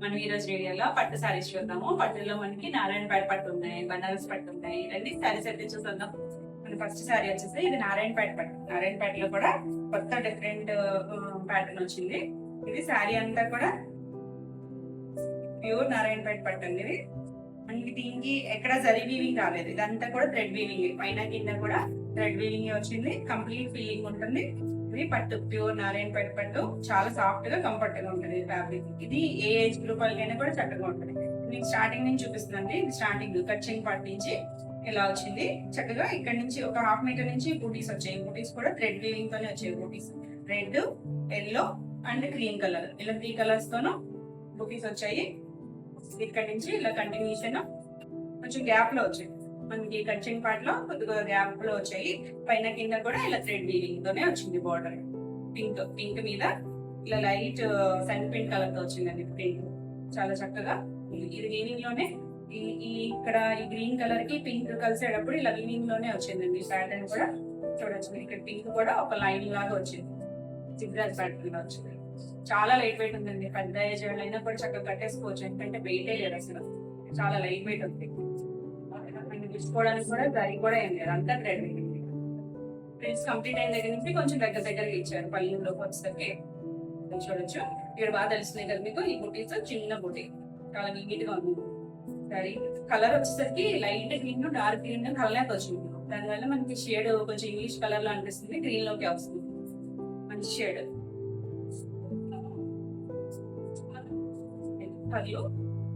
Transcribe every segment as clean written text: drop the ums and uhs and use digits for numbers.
మనం ఈ రోజు వీడియోలో పట్టు సారీస్ చూద్దాము. పట్టులో మనకి నారాయణపేట పట్టు ఉన్నాయి, బనారస్ పట్టు ఉన్నాయి. ఇవన్నీ సారీస్ అయితే చూద్దాం. మన ఫస్ట్ సారీ వచ్చేసి ఇది నారాయణపేట పట్టు. నారాయణపేటలో కూడా కొత్త డిఫరెంట్ ప్యాటర్న్ వచ్చింది. ఇది సారీ అంతా కూడా ప్యూర్ నారాయణపేట పట్టు అండి. ఇది మనకి దీనికి ఎక్కడ జరీ వీవింగ్ రాలేదు. ఇదంతా కూడా థ్రెడ్ వీవింగ్, పైన కింద కూడా థ్రెడ్ వీవింగ్ వచ్చింది. కంప్లీట్ ఫీలింగ్ ఉంటుంది. ఇది పట్టు, ప్యూర్ నారాయణపేట పట్టు. చాలా సాఫ్ట్ గా కంఫర్ట్ గా ఉంటుంది ఫ్యాబ్రిక్. ఇది ఏ ఏజ్ గ్రూప్ వాళ్ళకైనా కూడా చక్కగా ఉంటుంది. మీకు స్టార్టింగ్ నుంచి చూపిస్తుందండి. ఇది స్టార్టింగ్ కట్చింగ్ పార్ట్ నుంచి ఇలా వచ్చింది. చక్కగా ఇక్కడ నుంచి ఒక హాఫ్ మీటర్ నుంచి బూటీస్ వచ్చాయి. బూటీస్ కూడా థ్రెడ్ వీవింగ్ తోనే వచ్చాయి. Booties red, yellow and cream colour, ఇలా 3 కలర్స్ తోనూ బూటీస్ వచ్చాయి. ఇక్కడ నుంచి ఇలా కంటిన్యూషన్ కొంచెం గ్యాప్ లో వచ్చాయి. మనకి కట్చింగ్ పార్ట్ లో కొద్దిగా గ్యాప్ లో వచ్చాయి. పైన కింద కూడా ఇలా థ్రెడ్ వీవింగ్ తోనే వచ్చింది. బార్డర్ పింక్ మీద ఇలా లైట్ సన్ పింక్ కలర్ తో వచ్చిందండి. పింక్ చాలా చక్కగా. ఇది వీవింగ్ లోనే ఇక్కడ ఈ గ్రీన్ కలర్ కి పింక్ కలిసేటప్పుడు ఇలా వీవింగ్ లోనే వచ్చిందండి. ప్యాటర్న్ కూడా చూడొచ్చు. ఇక్కడ పింక్ కూడా ఒక లైన్ లాగా వచ్చింది. జిగ్జాగ్ ప్యాటర్న్ గా వచ్చింది. చాలా లైట్ వెయిట్ ఉందండి. పెద్ద ఏజ్ అయినా కూడా చక్కగా కట్టేసుకోవచ్చు. ఎందుకంటే వెయిటే లేదు అసలు. చాలా లైట్ వెయిట్ ఉంది. తీసుకోవడానికి కూడా జరి కూడా ఏం లేదు. అంతా థ్రెడ్ ప్రింట్స్ కంప్లీట్ అయిన దగ్గర నుంచి కొంచెం దగ్గరగా ఇచ్చారు. పళ్ళులోకి వచ్చేసరికి చూడొచ్చు. ఇక్కడ బాగా తెలుస్తుంది కదా మీకు. ఈ బుటీస్ చిన్న బుటీ, చాలా నీట్ గా ఉంది. సరే, కలర్ వచ్చేసరికి light green, dark green colour వచ్చింది. దానివల్ల మనకి షేడ్ కొంచెం ఇంగ్లీష్ కలర్ లో అనిపిస్తుంది. గ్రీన్ లోకి వస్తుంది మంచి షేడ్. పళ్ళు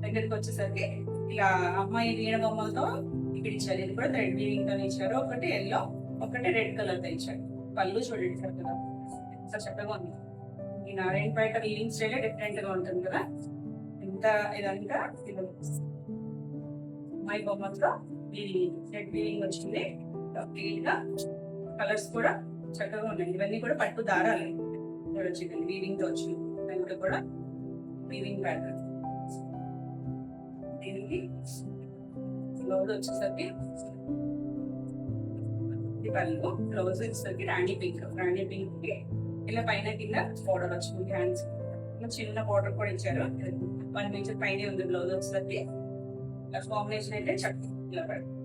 దగ్గరికి వచ్చేసరికి ఇలా అమ్మాయి వీణ బొమ్మలతో ఇక్కడ ఇచ్చారు. ఇది కూడా థ్రెడ్ వీవింగ్ తో ఇచ్చారు. ఒకటి ఎల్లో, ఒకటి రెడ్ కలర్ తో ఇచ్చారు. పళ్ళు చూడండి చక్కగా, ఎంత చక్కగా ఉంది. ఈ నారాయణపేట వీవింగ్ స్టైల్ డిఫరెంట్ గా ఉంటుంది కదా. ఎంత ఇదంతా అమ్మాయి బొమ్మలతో థ్రెడ్ వీవింగ్ వచ్చింది. క్లీన్ గా కలర్స్ కూడా చక్కగా ఉన్నాయి. ఇవన్నీ కూడా పట్టు దారాలి చూడొచ్చు. వీవింగ్ తో వచ్చింది. దాంట్లో కూడా వీవింగ్ ప్యాటర్న్. దీనికి బ్లౌజ్ వచ్చేసరికి పళ్ళు, బ్లౌజ్ వచ్చేసరికి రాణి పింక్ కి ఇలా పైన కింద బోర్డర్ వచ్చింది. హ్యాండ్స్ చిన్న బోర్డర్ కూడా ఇచ్చారు. 1 మీటర్ పైన ఉంది బ్లౌజ్ వచ్చేసరికి. కాంబినేషన్ అయితే చక్కగా ఇలా పడుతుంది.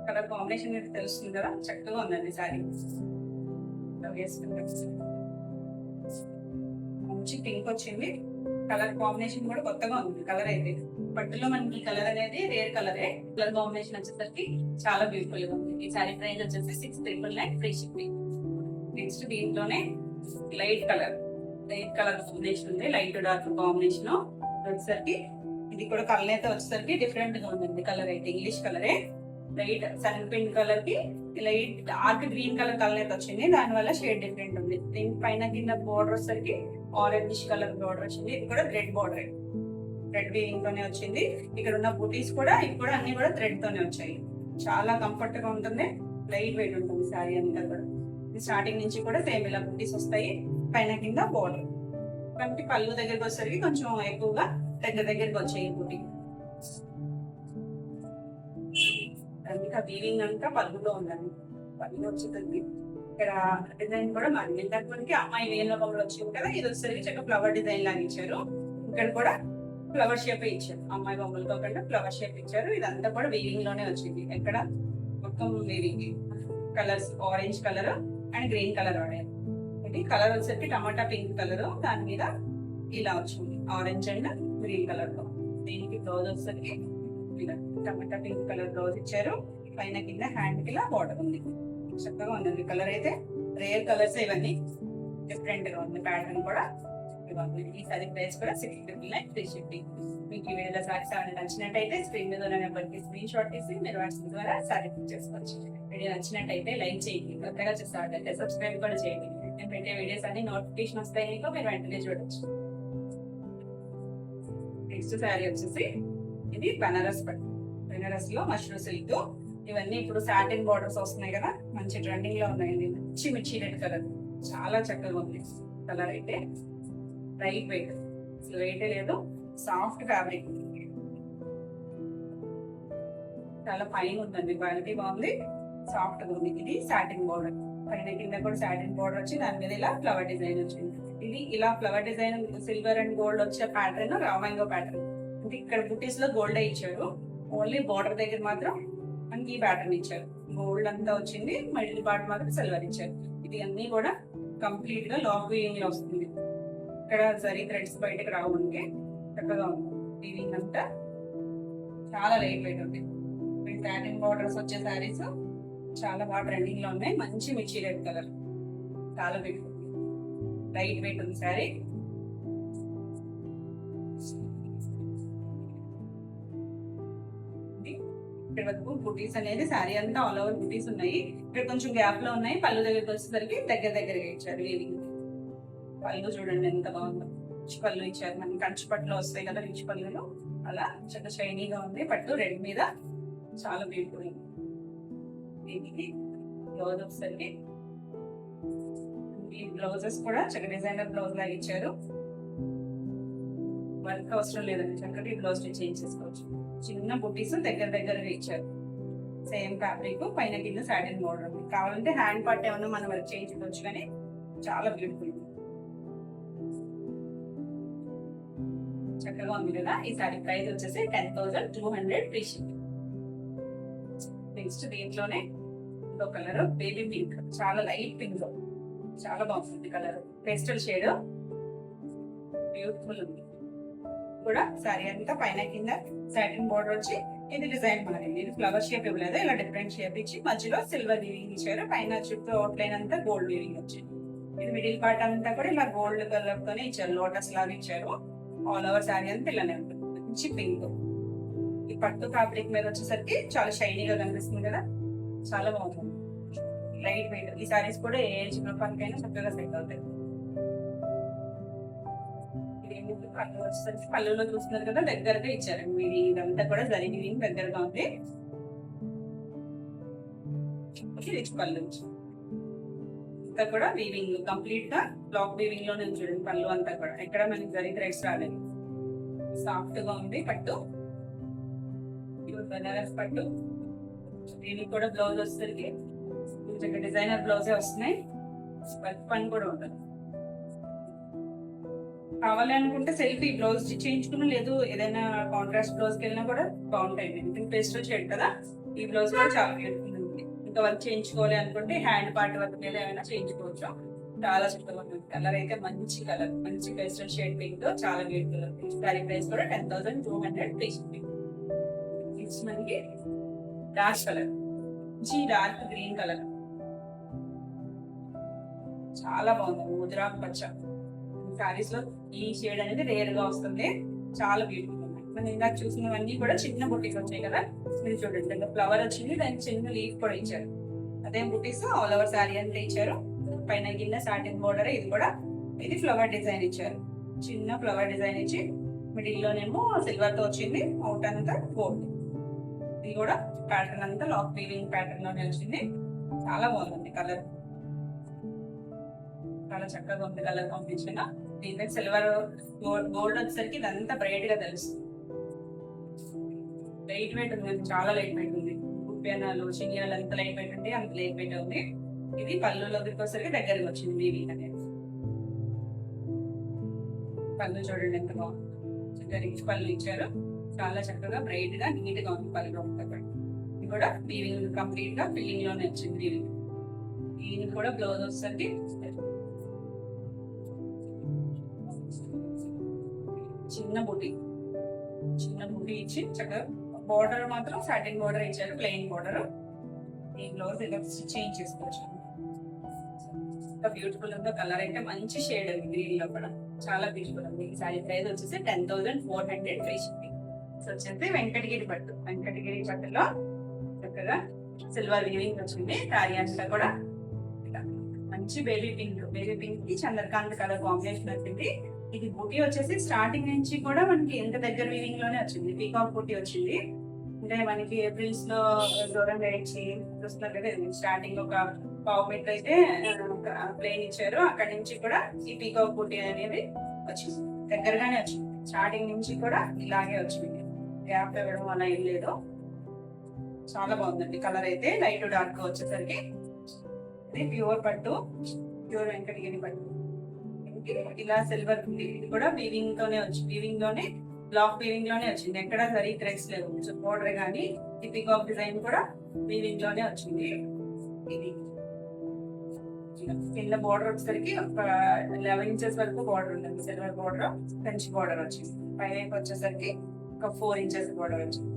కలర్ కాంబినేషన్ అయితే తెలుస్తుంది కదా, చక్కగా ఉందండి సారీ. మంచి పింక్ వచ్చింది. కలర్ కాంబినేషన్ కూడా కొత్తగా ఉంది. కలర్ అయితే పట్టులో మనకి కలర్ అనేది రేర్ కలరే. కలర్ కాంబినేషన్ వచ్చేసరికి చాలా బ్యూటిఫుల్ గా ఉంది. ఈ సారీ ప్రైస్ వచ్చేసి 6,999 ఫ్రీ షిప్పింగ్. నెక్స్ట్ దీంట్లోనే లైట్ కలర్ కాంబినేషన్ ఉంది. లైట్ డార్క్ కాంబినేషన్ వచ్చేసరికి ఇది కూడా కలర్ అయితే వచ్చేసరికి డిఫరెంట్ గా ఉందండి. కలర్ అయితే ఇంగ్లీష్ కలరే. లైట్ సన్ పింక్ కలర్ కి లైట్ డార్క్ గ్రీన్ కలర్ అయితే వచ్చింది. దాని వల్ల షేడ్ డిఫరెంట్ ఉంది. దీని పైన కింద బోర్డర్ వచ్చేసరికి ఆరెంజ్ కలర్ బోర్డర్ వచ్చింది. ఇది కూడా థ్రెడ్ బోర్డర్, థ్రెడ్ వీవింగ్ తోనే వచ్చింది. ఇక్కడ ఉన్న బూటీస్ కూడా ఇవి కూడా అన్ని కూడా థ్రెడ్ తోనే వచ్చాయి. చాలా కంఫర్ట్ గా ఉంటుంది. లైట్ వెయిట్ ఉంటుంది సారీ అంతా కూడా. స్టార్టింగ్ నుంచి కూడా సేమ్ ఇలా బూటీస్ వస్తాయి. పైన కింద బోర్డర్. కాబట్టి పళ్ళు దగ్గరికి వచ్చేసరికి కొంచెం ఎక్కువగా దగ్గరికి వచ్చాయి బూటీ. ఇంకా వీవింగ్ అంతా పళ్ళులో ఉందండి. పళ్ళు వచ్చేసరికి ఇక్కడ డిజైన్ కూడా మారింది. దానికి అమ్మాయి వేల బొమ్మలు వచ్చింది కదా, ఇది వచ్చేసరికి చక్కగా ఫ్లవర్ డిజైన్ లాగా ఇచ్చారు. ఇక్కడ కూడా ఫ్లవర్ షేప్ ఇచ్చారు. అమ్మాయి బొమ్మలు కాకుండా ఫ్లవర్ షేప్ ఇచ్చారు. ఇదంతా కూడా వీవింగ్ లోనే వచ్చింది. ఎక్కడ మొత్తం weaving colours, orange colour and green colour వాడారు. ఇది కలర్ వచ్చేసరికి టమాటా పింక్ కలర్, దాని మీద ఇలా వచ్చింది ఆరెంజ్ అండ్ గ్రీన్ కలర్ తో. దీనికి బ్లౌజ్ వచ్చేసరికి టమాటా పింక్ కలర్ బ్లౌజ్ ఇచ్చారు. పైన కింద హ్యాండ్ కి ఇలా బార్డర్ ఉంది. చక్కగా ఉందండి. కలర్ అయితే రేర్ కలర్స్, ఇవన్నీ డిఫరెంట్ గా ఉంది. ప్యాటర్న్ కూడా ఈ సారీ ప్రైస్ కూడా 6,999 ఫ్రీ షిప్పింగ్. మీకు ఈ వీడియోలో సారీ నచ్చినట్టయితే స్క్రీన్ మీద ఉన్న నెంబర్కి స్క్రీన్ షాట్ తీసి మీరు వాట్సాప్ ద్వారా సారీ బుక్ చేసుకోవచ్చు. వీడియో నచ్చినట్టయితే లైక్ చేయండి. కొత్తగా చూస్తారంటే సబ్స్క్రైబ్ కూడా చేయండి. నేను పెట్టే వీడియోస్ అన్ని నోటిఫికేషన్ వస్తాయి మీకు, మీరు వెంటనే చూడొచ్చు. నెక్స్ట్ శారీ వచ్చేసి ఇది బనారస్ పట్టు. బనారస్ లో మష్రూమ్ సిల్క్. ఇవన్నీ ఇప్పుడు సాటిన్ బార్డర్స్ వస్తున్నాయి కదా, మంచి ట్రెండింగ్ లో ఉన్నాయండి. మంచి మిర్చి రెడ్ కలర్, చాలా చక్కగా ఉంది. కలర్ అయితే లైట్ వెయిట్, అసలు వెయిటే లేదు. సాఫ్ట్ ఫ్యాబ్రిక్, చాలా ఫైన్ ఉందండి. క్వాలిటీ బాగుంది. సాఫ్ట్ ఉంది. ఇది సాటిన్ బోర్డర్, పైన కింద కూడా సాటిన్ బోర్డర్ వచ్చి దాని మీద ఇలా ఫ్లవర్ డిజైన్ వచ్చింది. ఇది ఇలా flower design silver and gold వచ్చే ప్యాటర్న్ రామాంగో ప్యాటర్న్. అంటే ఇక్కడ బుటీస్ లో గోల్డ్ ఇచ్చారు, ఓన్లీ బోర్డర్ దగ్గర మాత్రం మనకి ఈ ప్యాటర్న్ ఇచ్చారు. గోల్డ్ అంతా వచ్చింది, మిడిల్ పార్ట్ మాత్రం సిల్వర్ ఇచ్చారు. ఇది అన్ని కూడా కంప్లీట్ గా లాక్ వీవింగ్ లో వస్తుంది. ఇక్కడ జరీ థ్రెడ్స్ బయటకు రావు, మనకి చక్కగా ఉంది. వీవింగ్ అంతా చాలా లైట్ వెయిట్ ఉంది. సాటిన్ బోర్డర్స్ వచ్చే శారీస్ చాలా బాగా ట్రెండింగ్ లో ఉన్నాయి. మంచి మిర్చి రెడ్ కలర్, చాలా బ్యూటిఫుల్, లైట్ వెయిట్ ఉంది శారీ. ఇక్కడ వరకు బుటీస్ అనేది శారీ అంతా ఆల్ ఓవర్ బుటీస్ ఉన్నాయి. ఇక్కడ కొంచెం గ్యాప్ లో ఉన్నాయి. పళ్ళు దగ్గరికి వచ్చేసరికి దగ్గరగా ఇచ్చారు. వీవింగ్ పళ్ళు చూడండి ఎంత బాగుందో, రిచ్ పళ్ళు ఇచ్చారు. మనకి కంచి పట్టులో వస్తాయి కదా రిచ్ పళ్ళులో, అలా చాలా షైనీగా ఉంది. పట్టు రెడ్ మీద చాలా బ్యూటిఫుల్. దీనికి బ్లౌజ్ వచ్చేసరికి ఈ బ్లౌజెస్ కూడా చక్కగా డిజైనర్ బ్లౌజ్ లాగా ఇచ్చారు. వర్క్ అవసరం లేదండి, చక్కటి బ్లౌజ్ చేంజ్ చేసుకోవచ్చు. చిన్న బుటీస్ దగ్గరగా ఇచ్చారు. సేమ్ ఫ్యాబ్రిక్, పైన కింద సాటిన్ బోర్డర్ ఉంది. కావాలంటే హ్యాండ్ పార్ట్ ఏమన్నా మనం వర్క్ చేయించుకోవచ్చు, కానీ చాలా బ్యూటిఫుల్ చక్కగా ఉంది కదా. ఈ సారీ ప్రైస్ వచ్చేసి 10,200 ఫ్రీ షిప్పింగ్. నెక్స్ట్ దీంట్లోనే ఇంకో కలర్ బేబీ పింక్, చాలా లైట్ పింక్, చాలా బాగుంది కలర్. పేస్టల్ షేడ్, బ్యూటిఫుల్ ఉంది కూడా. సారీ అంతా పైన కింద సాటిన్ బోర్డర్ వచ్చి ఇది డిజైన్ మారింది. ఇది ఫ్లవర్ షేప్ ఇవ్వలేదు, ఇలా డిఫరెంట్ షేప్ ఇచ్చి మధ్యలో సిల్వర్ వీవింగ్ ఇచ్చారు. పైన చుట్టూ అవుట్లైన్ అంతా గోల్డ్ వీవింగ్ వచ్చింది. ఇది మిడిల్ పార్ట్ అంతా కూడా ఇలా గోల్డ్ కలర్ తోనే ఇచ్చారు, లోటస్ లాగా ఇచ్చారు. ఆల్ ఓవర్ సారీ అంతా ఇలానే ఉంటుంది. మంచి పింక్. ఈ పట్టు ఫ్యాబ్రిక్ మీద వచ్చేసరికి చాలా షైనీగా కనిపిస్తుంది కదా, చాలా బాగుంది. Light weight. ఈ సారీస్ కూడా ఏ ఏజ్ గ్రూప్కైనా చక్కగా సెట్ అవుతాయి. పళ్ళు వచ్చేసరికి పళ్ళులో చూస్తున్నారు కదా దగ్గరగా ఇచ్చారు. ఇదంతా కూడా జరీ వీవింగ్ దగ్గరగా ఉంది. రిచ్ పళ్ళు ఇంకా కూడా వీవింగ్ కంప్లీట్ గా బ్లాక్ వీవింగ్ లోనే చూడండి. పళ్ళు అంతా కూడా ఎక్కడ మనకి జరీ థ్రెడ్స్ రాలేదు. సాఫ్ట్ గా ఉంది పట్టు, బనారస్ పట్టు. దీనికి కూడా బ్లౌజ్ వచ్చేసరికి డిజైనర్ బ్లౌజే వస్తున్నాయి. వర్క్ పని కూడా ఉంటుంది. కావాలి అనుకుంటే సెల్ఫ్ ఈ బ్లౌజ్ చేయించుకున్నా, లేదు ఏదైనా కాంట్రాస్ట్ బ్లౌజ్ కి వెళ్ళినా కూడా బాగుంటాయి. ఎందుకంటే పేస్టల్ షేడ్ కదా, ఈ బ్లౌజ్ కూడా చాలా బ్యూటిఫుల్ ఉంది. ఇంకా వర్క్ చేయించుకోవాలి అనుకుంటే హ్యాండ్ పార్ట్ వర్క్ మీద ఏమైనా చేయించుకోవచ్చు. చాలా చక్కగా ఉంది. కలర్ అయితే మంచి కలర్, మంచి పేస్టల్ షేడ్ పింక్, చాలా బ్యూటిఫుల్ ఉంది. సారీ ప్రైస్ కూడా 10,200 ఫ్రీ షిప్పింగ్. మనకి డార్క్ కలర్, మంచి డార్క్ గ్రీన్ కలర్, చాలా బాగుంది. ముద్రాకు పచ్చ. సారీస్ లో ఈ షేడ్ అనేది రేర్ గా వస్తుంది, చాలా బ్యూటిఫుల్ ఉన్నాయి. మనం ఇందాక చూసినవన్నీ కూడా చిన్న బుటీస్ వచ్చాయి కదా, మీరు చూడండి ఫ్లవర్ వచ్చింది, దానికి చిన్న లీఫ్ కూడా ఇచ్చారు. అదే బుటీస్ ఆల్ ఓవర్ సారీ అంతా ఇచ్చారు. పైన కింద సాటిన్ బోర్డర్. ఇది కూడా ఇది ఫ్లవర్ డిజైన్ ఇచ్చారు. చిన్న ఫ్లవర్ డిజైన్ ఇచ్చి మిడిల్ లోనేమో సిల్వర్ తో వచ్చింది, అవుట్ అంతా గోల్డ్. ఇది కూడా ప్యాటర్న్ అంతా లాక్ వీవింగ్ ప్యాటర్న్ లోనే వచ్చింది. చాలా బాగుంది కలర్, చాలా చక్కగా ఉంది కలర్ కాంబినేషన్. దీంట్లో సిల్వర్ గోల్డ్ వచ్చేసరికి ఇదంతా బ్రైట్ గా తెలుస్తుంది. లైట్ వెయిట్ ఉంది, చాలా లైట్ వెయిట్ ఉంది. ఉప్యానాలు చినియాలు ఎంత లైట్ వెయిట్ ఉంటే అంత లైట్ వెయిట్ ఉంది. ఇది పళ్ళులో వచ్చేసరికి దగ్గరికి వచ్చింది వీవింగ్ అనేది. పళ్ళు చూడండి ఎంత బాగుంది, చక్కగా రిచ్ పళ్ళు ఇచ్చారు. చాలా చక్కగా బ్రైట్ గా నీట్ గా ఉంది పళ్ళు ఉంటుంది. ఇది కూడా వీవింగ్ కంప్లీట్ గా ఫిల్లింగ్ లోనే వచ్చింది వీవింగ్. దీనికి కూడా బ్లౌజ్ వచ్చేసరికి చిన్న బుటీ ఇచ్చి చక్కగా బోర్డర్ మాత్రం సాటిన్ బోర్డర్ ఇచ్చారు, ప్లెయిన్ బోర్డర్. ఈ బ్లౌజ్ ఇలా చేంజ్ చేసుకోవచ్చు. బ్యూటిఫుల్ ఉందో కలర్ అయితే మంచి షేడ్ ఉంది గ్రీన్ లో కూడా, చాలా బ్యూటిఫుల్ ఉంది. ఈ సారీ ప్రైస్ వచ్చేసి 10,400 ఫ్రీ షిప్పింగ్. వచ్చేసి వెంకటగిరి పట్టులో చక్కగా సిల్వర్ వీవింగ్ వచ్చింది. సారీ అంతా కూడా మంచి బేబీ పింక్ కి చంద్రకాంత్ కలర్ కాంబినేషన్ వచ్చింది. ఇది బుటీ వచ్చేసి స్టార్టింగ్ నుంచి కూడా మనకి ఎంత దగ్గర వీవింగ్ లోనే వచ్చింది. పీకాక్ బుటీ వచ్చింది. అంటే మనకి ఏప్రిల్స్ లో దూరంగా ఇచ్చి చూస్తున్నారు కదా, స్టార్టింగ్ ఒక పావు మీటర్ అయితే ప్లేన్ ఇచ్చారు. అక్కడి నుంచి కూడా ఈ పీకాక్ బుటీ అనేది వచ్చింది, దగ్గరగానే వచ్చింది. స్టార్టింగ్ నుంచి కూడా ఇలాగే వచ్చింది, గ్యాప్ ఇవ్వడం అలా ఏం లేదు. చాలా బాగుందండి. కలర్ అయితే లైట్ డార్క్ వచ్చేసరికి ఇది ప్యూర్ పట్టు, ప్యూర్ వెంకటగిరి పట్టు. ఇలా సిల్వర్ ఇది కూడా వీవింగ్ తోనే వచ్చి వీవింగ్ లోనే బ్లాక్ వీవింగ్ లోనే వచ్చింది. ఎక్కడ సరి థ్రెడ్స్ లేవు. బోర్డర్ కానీ ఈ పికాక్ డిజైన్ కూడా వీవింగ్ లోనే వచ్చింది. ఇది కింద బోర్డర్ వచ్చేసరికి ఒక 11 ఇంచెస్ వరకు బోర్డర్ ఉంటుంది. సిల్వర్ బోర్డర్, కంచి బోర్డర్ వచ్చింది. పైన వచ్చేసరికి ఒక 4 ఇంచెస్ బోర్డర్ వచ్చింది.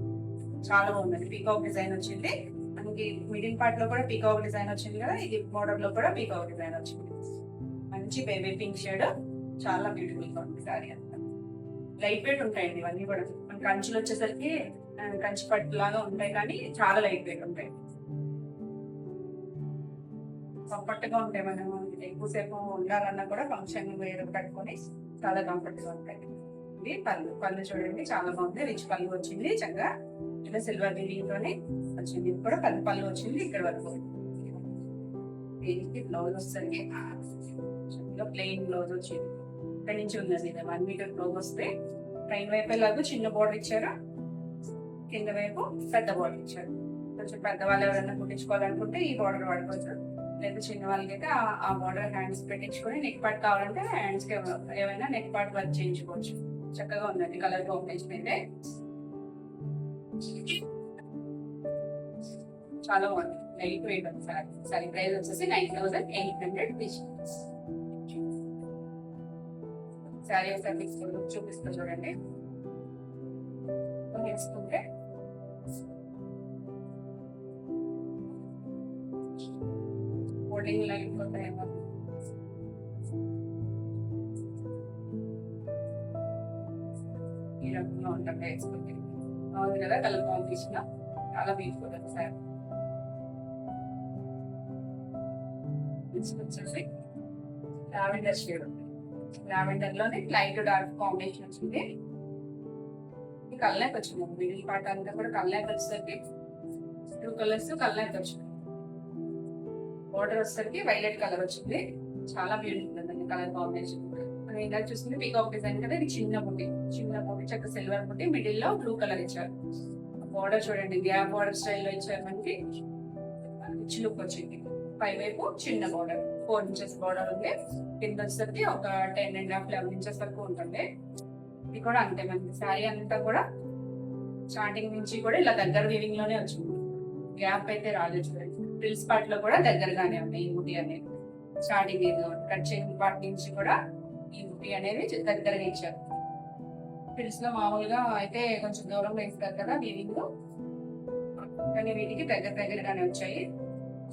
చాలా బాగుందండి. పీకాక్ డిజైన్ వచ్చింది మనకి. మిడిల్ పార్ట్ లో కూడా పీకాక్ డిజైన్ వచ్చింది కదా, ఇది బోర్డర్ లో కూడా పీకాక్ డిజైన్ వచ్చింది. మంచి బేబీ పింక్ షేడ్, చాలా బ్యూటిఫుల్ గా ఉంది సారీ అంతా. లైట్ వెయిట్ ఉంటాయండి ఇవన్నీ కూడా. మన కంచులు వచ్చేసరికి కంచి పట్టు లాగా ఉంటాయి కానీ చాలా లైట్ వెయిట్ ఉంటాయి. కంఫర్ట్ గా ఉంటాయి. మనం ఎక్కువసేపు ఉండాలన్నా కూడా ఫంక్షన్ వేరు కట్టుకొని చాలా కంఫర్ట్ గా ఉంటాయి. ఇది పళ్ళు. పళ్ళు చూడండి చాలా బాగుంది. రిచ్ పళ్ళు వచ్చింది. చక్కగా ఇలా సిల్వర్ వీవింగ్ తోనే వచ్చింది. ఇది కూడా పళ్ళు వచ్చింది ఇక్కడ వరకు. దీనికి బ్లౌజ్ వస్తుంది ప్లెయిన్ బ్లౌజ్ వచ్చింది. ఇక్కడ నుంచి ఉందండి 1 మీటర్ బ్లౌజ్ వస్తే పైన వైపు ఎలాగో చిన్న బోర్డర్ ఇచ్చారు, కింద వైపు పెద్ద బోర్డర్ ఇచ్చారు. కొంచెం పెద్దవాళ్ళు ఎవరైనా కుట్టించుకోవాలనుకుంటే ఈ బోర్డర్ వాడుకోవచ్చు. లేదా చిన్న వాళ్ళకైతే ఆ బోర్డర్ హ్యాండ్స్ పెట్టించుకొని నెక్ పార్ట్ కావాలంటే హ్యాండ్స్ కి ఏమైనా నెక్ పార్ట్ వర్క్ చేయించుకోవచ్చు. చక్కగా ఉందండి కలర్ కాంబినేషన్ అయితే చాలా బాగుంది. లైట్ వెయిట్ ఉంది సారీ. సారీ ప్రైస్ వచ్చేసి 9,800. సారీ ఒకసారి చూపిస్తా చూడండి. వేసుకుంటే ఫోల్డింగ్ లైట్ పోతాయేమో. ఈ రకంగా ఉంటుంది వేసుకుంటే. బాగుంది కదా కలర్ కాంబినేషన్, చాలా బ్యూటిఫుల్ ఉంది సారీ. వచ్చేసి లావెండర్ షేడ్ ఉంది. లావెండర్ లోనే లైట్ డార్క్ కాంబినేషన్ వచ్చింది. కల్లాకి వచ్చింది. మిడిల్ పార్ట్ అంతా కూడా కల్లాకి వచ్చేసరికి 2 కలర్స్ కల్లాకి వచ్చింది. బోర్డర్ వచ్చేసరికి వైలెట్ కలర్ వచ్చింది. చాలా బ్యూటిఫుల్ ఉందండి కలర్ కాంబినేషన్. మనం ఇందాక చూస్తుంది పీకాక్ డిజైన్ కదా, ఇది చిన్న బుట్టి చక్క సిల్వర్ బుట్టి, మిడిల్ లో బ్లూ కలర్ ఇచ్చారు. బోర్డర్ చూడండి గ్యాప్ బోర్డర్ స్టైల్లో ఇచ్చారు. మనకి రిచ్ లుక్ వచ్చింది. పై వైపు చిన్న బోర్డర్ 4 ఇంచెస్ బోర్డర్ ఉంది. కింద వచ్చేసరికి ఒక 10.5 11 ఇంచెస్ వరకు ఉంటుంది. ఇది కూడా అంతే. మనకి శారీ అంతా కూడా స్టార్టింగ్ నుంచి కూడా ఇలా దగ్గర వీవింగ్ లోనే వచ్చింది. గ్యాప్ అయితే రాలేదు. చూడండి ఫ్రిల్స్ పార్ట్ లో కూడా దగ్గరగానే ఉంది ఈ బుట్టి అనేది. స్టార్టింగ్ కట్ చేసిన పార్ట్ నుంచి కూడా ఈ బుట్టి అనేది దగ్గరగా ఇచ్చారు. ఫ్రిల్స్ లో మామూలుగా అయితే కొంచెం దూరంలో ఇస్తారు కదా వీవింగ్, కానీ వీటికి దగ్గరగానే వచ్చాయి.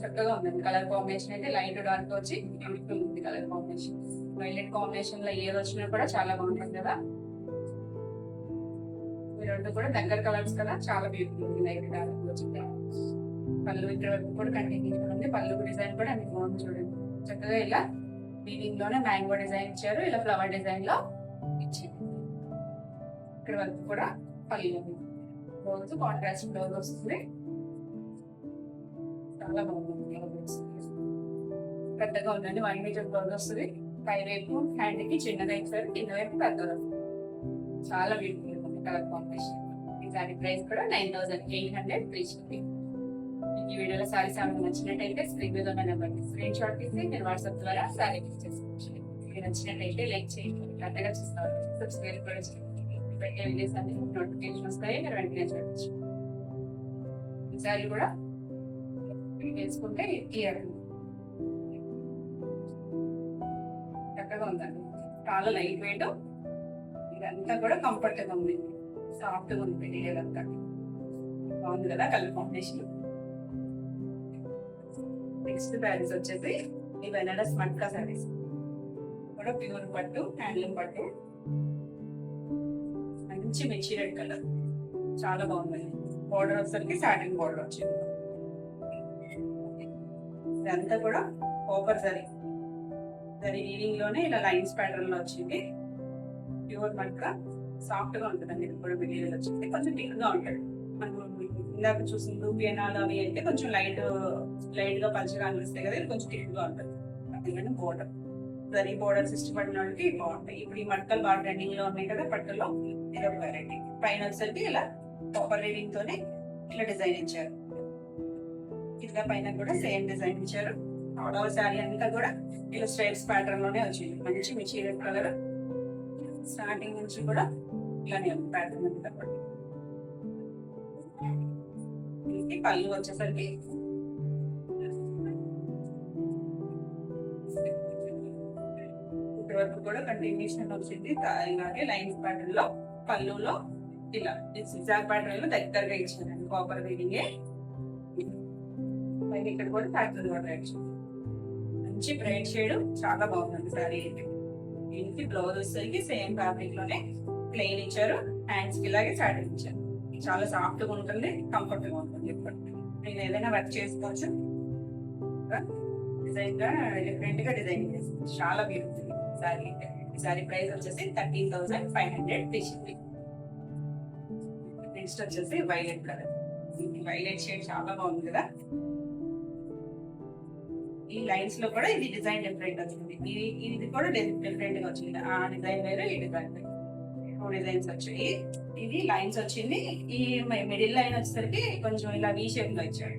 చక్కగా ఉందండి కలర్ కాంబినేషన్ అయితే. లైట్ డార్క్ వచ్చి బ్యూటిఫుల్ ఉంది కలర్ కాంబినేషన్. వైలెట్ కాంబినేషన్ లో ఏది వచ్చినా కూడా చాలా బాగుంటుంది కదా. ఈ రెండు కూడా దగ్గర కలర్స్ కదా, చాలా బ్యూటిఫుల్ ఉంది. లైట్ డార్క్ వచ్చింది. పళ్ళు ఇక్కడ వరకు కూడా కంటిన్యూ ఉంది. పళ్ళు డిజైన్ కూడా మీకు బాగుంది చూడండి. చక్కగా ఇలా వీవింగ్ లోనే మ్యాంగో డిజైన్ ఇచ్చారు. ఇలా ఫ్లవర్ డిజైన్ లో ఇచ్చారు. ఇక్కడ వరకు కూడా పళ్ళు బ్లౌజ్ కాంట్రాస్ట్ బ్లౌజ్ వస్తుంది. చాలా బాగుంది. పెద్దగా ఉందండి. 1 మీటర్ బ్లౌజ్ వస్తుంది. పై వైపు హ్యాండ్ కి చిన్నగా ఇచ్చారు, కింద వైపు పెద్దగా. చాలా బ్యూటిఫుల్ ఉంది కలర్ కాంబినేషన్. ఈ సారీ ప్రైస్ కూడా 9,800. ఈ వీడియోలో సారీస్ ఏమైనా నచ్చినట్టయితే స్క్రీన్ మీద ఉన్న నెంబర్ స్క్రీన్ షాట్ తీసి మీరు వాట్సాప్ ద్వారా సారీ బుక్ చేసుకోవచ్చు. మీకు నచ్చినట్టయితే లైక్ చేయండి, కరెక్ట్గా చూస్తారు, సబ్స్క్రైబ్ కూడా చేయండి. పెట్టే వీడియోస్ అన్ని నోటిఫికేషన్ వస్తాయి, మీరు వెంటనే చూడవచ్చు. ఈ సారీ కూడా వేసుకుంటే క్లియర్ చక్కగా ఉందండి. చాలా లైట్ వెయిట్, ఇదంతా కూడా కంఫర్ట్ గా ఉంది, సాఫ్ట్ గా ఉంది. మెటీరియల్ అంతా బాగుంది కదా కలర్ కాంబినేషన్. నెక్స్ట్ శారీస్ వచ్చేసి ఈ బెనారస్ మట్కా శారీస్ కూడా ప్యూర్ పట్టు, హ్యాండ్లూమ్ పట్టు, మంచి మిర్చి రెడ్ కలర్, చాలా బాగుందండి. బోర్డర్ వచ్చేసరికి సాటిన్ బోర్డర్ వచ్చింది. ఇదంతా కూడా ఓవర్ జరీ వీవింగ్ లోనే ఇలా లైన్స్ ప్యాటర్న్ లో వచ్చింది. ప్యూర్ మట్కా, సాఫ్ట్ గా ఉంటుందండి. ఇది కూడా మెటీరియల్ వచ్చింది, కొంచెం థిక్ గా ఉంటుంది. మనం ఇందాక చూసిన రూపియనాలు అవి అయితే కొంచెం లైట్ గా పలుచగా అనిపిస్తాయి కదా, ఇది కొంచెం థిక్ గా ఉంటుంది. అందుకని బోర్డర్ జరీ బోర్డర్స్ ఇష్టపడిన వాళ్ళకి బాగుంటాయి. ఇప్పుడు ఈ మట్కలు బాగా ట్రెండింగ్ లో ఉన్నాయి కదా పట్టులో, ఇది ఒక వెరైటీ. పైన వచ్చేసరికి ఇలా కాపర్ వీవింగ్ తోనే ఇలా డిజైన్ ఇచ్చారు. కింద పైన కూడా సేమ్ డిజైన్ ఇచ్చారు. ఆల్ ఓవర్ శారీ అంతా కూడా ఇలా స్ట్రైప్స్ ప్యాటర్న్ లోనే వచ్చింది. మంచి మెటీరియల్ కలర్, స్టార్టింగ్ నుంచి కూడా ఇలానే ఉంది ప్యాటర్న్ అంతా కూడా. ఇది పళ్ళు వచ్చేసరికి ఇప్పటి వరకు కూడా కంటిన్యూషన్ వచ్చింది. ఇలాగే లైన్స్ ప్యాటర్న్ లో పళ్ళులో ఇలా సిజాగ్ ప్యాటర్న్ లో దగ్గరగా ఇచ్చాను. కాపర్ వీవింగ్ ఇక్కడ కూడా ప్యాటర్న్ కూడా మంచి బ్రైట్ షేడ్, చాలా బాగుంది సారీ అయితే. దీనికి బ్లౌజ్ వచ్చేసరికి సేమ్ ఫ్యాబ్రిక్ లోనే ప్లెయిన్ ఇచ్చారు. హ్యాండ్స్ కి ఇలాగే సాటిన్ ఇచ్చారు. చాలా సాఫ్ట్ గా ఉంటుంది, కంఫర్టబుల్ గా ఉంటుంది. ఇప్పుడు నేను ఏదైనా వర్క్ చేసుకోవచ్చు. డిజైన్ గా డిఫరెంట్ గా డిజైన్ చేసుకోవచ్చు. చాలా బ్యూటిఫుల్ సారీ అయితే. ఈ సారీ ప్రైస్ వచ్చేసి 13,500 ఫ్రీ షిప్పింగ్. నెక్స్ట్ వచ్చేసి వైలెట్ కలర్. వైలెట్ షేడ్ చాలా బాగుంది కదా. ఈ లైన్స్ లో కూడా ఇది డిజైన్ డిఫరెంట్ వచ్చింది. ఇది కూడా డిఫరెంట్ గా వచ్చింది. ఆ డిజైన్ వేరు, ఈ డిజైన్ వేరు, 2 డిజైన్స్ వచ్చాయి. ఇది లైన్స్ వచ్చింది. ఈ మిడిల్ లైన్ వచ్చేసరికి కొంచెం ఇలా వీ షేప్ లో ఇచ్చాడు.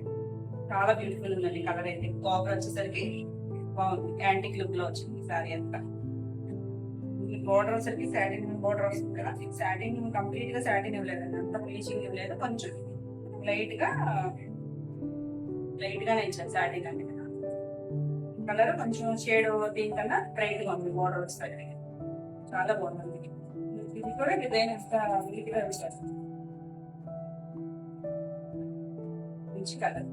చాలా బ్యూటిఫుల్ ఉందండి కలర్ అయితే. కాపర్ వచ్చేసరికి బాగుంది, యాంటిక్ లుక్ లో వచ్చింది సారీ అంతా. బోర్డర్ వచ్చేసరికి సాటిన్ బోర్డర్ వస్తుంది కదా. సాటిన్ కంప్లీట్ గా సాటిన్ ఇవ్వలేదండి, అంత ఫినిషింగ్ ఇవ్వలేదు. కొంచెం లైట్ గానే ఇచ్చాను సాటిన్ అంటే. కలర్ కొంచెం షేడ్ దీనికన్నా బ్రైట్ గా ఉంది. బోర్డర్ వస్తుంది, చాలా బాగుంది. ఇది కూడా డిజైన్ నీట్గా ఇచ్చారు. మంచి కలర్.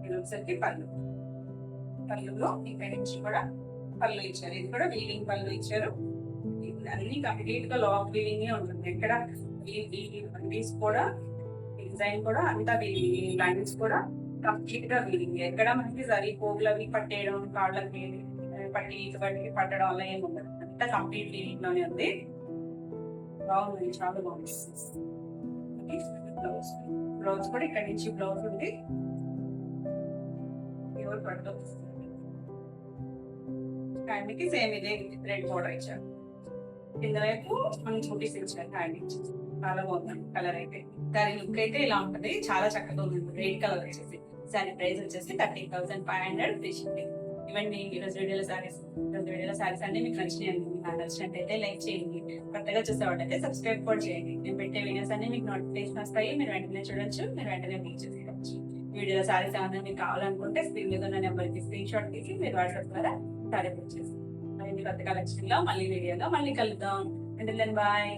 ఇది వచ్చేసరికి పళ్ళులో ఇక్కడ నుంచి కూడా పళ్ళు ఇచ్చారు. ఇది కూడా వీవింగ్ పళ్ళు ఇచ్చారు. అన్ని కంప్లీట్ గా లాక్ వీవింగ్ ఉంటుంది. ఎక్కడ కూడా డిజైన్ కూడా అంతా వీవింగ్, లైన్స్ కూడా కంప్లీట్ గా వీవింగ్. ఎక్కడ మనకి సరి పోగులు అవి పట్టేయడం, కాళ్ళకి పట్టి బట్టికి పట్టడం అలా ఏమి ఉండదు. అంతా కంప్లీట్ వీవింగ్ లోనే ఉంది. బాగుంది, చాలా బాగుంది. బ్లౌజ్ కూడా ఇక్కడ నుంచి బ్లౌజ్ ఉంది. ప్యూర్ పట్టు. హ్యాండ్కి సేమ్ ఇదే రెడ్ బోర్డర్ ఇచ్చారు. కింద వైపు మనం చూటీస్ ఇచ్చారు హ్యాండ్ ఇచ్చి. చాలా బాగుంది కలర్ అయితే. దాని లుక్ అయితే ఇలా ఉంటుంది, చాలా చక్కగా ఉంది. రెడ్ కలర్ వచ్చేసి సారీ ప్రైస్ వచ్చేసి 13,500 ఫ్రీ షిప్పింగ్. ఇవన్నీ ఈరోజు వీడియోలో సారీస్ అన్ని మీకు నచ్చినాయి. నాకు నచ్చినట్టయితే లైక్ చేయండి. కొత్తగా చూసేవాళ్ళైతే సబ్స్క్రైబ్ కూడా చేయండి. నేను పెట్టే వీడియోస్ అన్ని మీకు నోటిఫికేషన్ వస్తాయి. మీరు వెంటనే చూడొచ్చు, మీరు వెంటనే బుక్ చేసుకోవచ్చు. వీడియోలో సారీస్ ఏమైనా మీకు కావాలనుకుంటే స్క్రీన్ మీద ఉన్న నెంబర్కి స్క్రీన్ షాట్ తీసి మీరు వాట్సాప్ ద్వారా సారీ బుక్ చేసుకోండి. కొత్త కలెక్షన్ లో మళ్ళీ వీడియోలో మళ్ళీ కలుద్దాం. బాయ్.